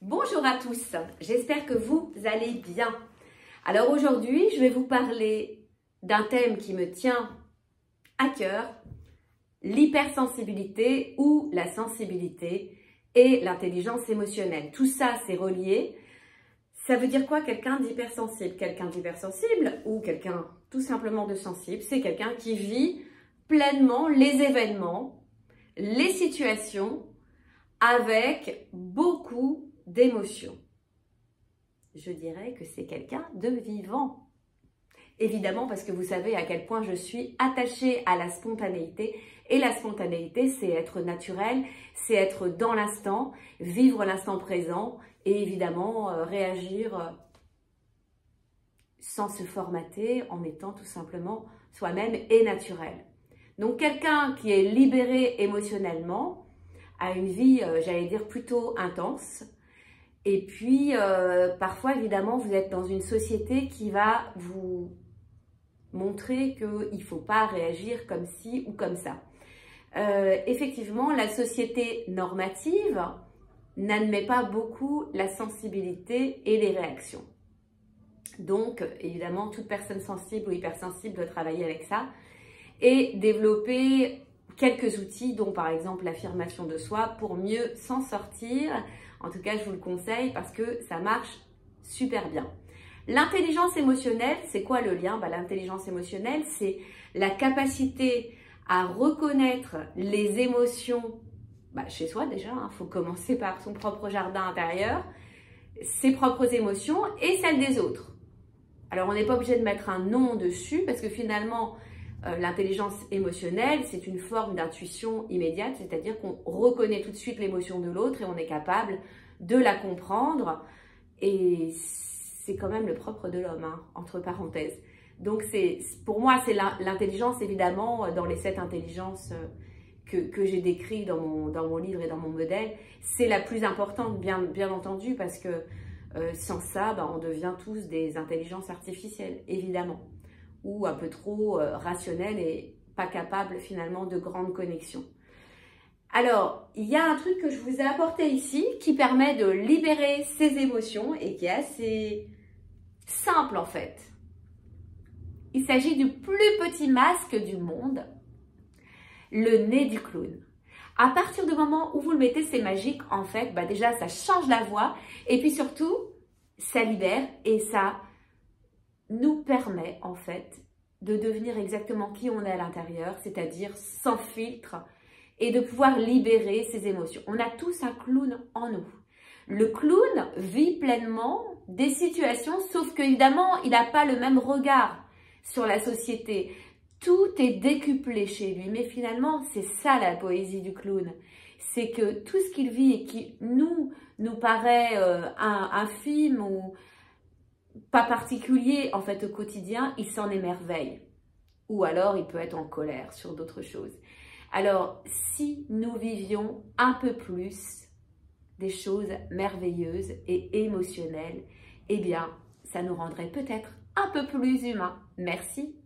Bonjour à tous, j'espère que vous allez bien. Alors aujourd'hui, je vais vous parler d'un thème qui me tient à cœur, l'hypersensibilité ou la sensibilité et l'intelligence émotionnelle. Tout ça, c'est relié. Ça veut dire quoi quelqu'un d'hypersensible? Quelqu'un d'hypersensible ou quelqu'un tout simplement de sensible, c'est quelqu'un qui vit pleinement les événements, les situations avec beaucoup d'émotions. Je dirais que c'est quelqu'un de vivant. Évidemment, parce que vous savez à quel point je suis attachée à la spontanéité. Et la spontanéité, c'est être naturel, c'est être dans l'instant, vivre l'instant présent et évidemment réagir sans se formater, en étant tout simplement soi-même et naturel. Donc quelqu'un qui est libéré émotionnellement a une vie, j'allais dire, plutôt intense. Et puis, parfois, évidemment, vous êtes dans une société qui va vous montrer qu'il ne faut pas réagir comme ci ou comme ça. Effectivement, la société normative n'admet pas beaucoup la sensibilité et les réactions. Donc, évidemment, toute personne sensible ou hypersensible doit travailler avec ça et développer quelques outils, dont par exemple l'affirmation de soi, pour mieux s'en sortir. En tout cas, je vous le conseille parce que ça marche super bien. L'intelligence émotionnelle, c'est quoi le lien? L'intelligence émotionnelle, c'est la capacité à reconnaître les émotions chez soi déjà. Il faut commencer par son propre jardin intérieur, ses propres émotions et celles des autres. Alors, on n'est pas obligé de mettre un nom dessus parce que finalement, l'intelligence émotionnelle, c'est une forme d'intuition immédiate, c'est-à-dire qu'on reconnaît tout de suite l'émotion de l'autre et on est capable de la comprendre. Et c'est quand même le propre de l'homme, hein, entre parenthèses. Donc, pour moi, c'est l'intelligence, évidemment, dans les 7 intelligences que j'ai décrites dans mon livre et dans mon modèle. C'est la plus importante, bien entendu, parce que sans ça, on devient tous des intelligences artificielles, évidemment, ou un peu trop rationnelles et pas capables finalement de grandes connexions. Alors, il y a un truc que je vous ai apporté ici qui permet de libérer ses émotions et qui est assez simple en fait. Il s'agit du plus petit masque du monde, le nez du clown. À partir du moment où vous le mettez, c'est magique. En fait, déjà, ça change la voix. Et puis surtout, ça libère et ça nous permet, en fait, de devenir exactement qui on est à l'intérieur, c'est-à-dire sans filtre, et de pouvoir libérer ses émotions. On a tous un clown en nous. Le clown vit pleinement des situations, sauf qu'évidemment, il n'a pas le même regard sur la société. Tout est décuplé chez lui, mais finalement, c'est ça la poésie du clown. C'est que tout ce qu'il vit et qui nous paraît infime ou pas particulier en fait au quotidien, il s'en émerveille. Ou alors, il peut être en colère sur d'autres choses. Alors, si nous vivions un peu plus des choses merveilleuses et émotionnelles, eh bien, ça nous rendrait peut-être un peu plus humains. Merci.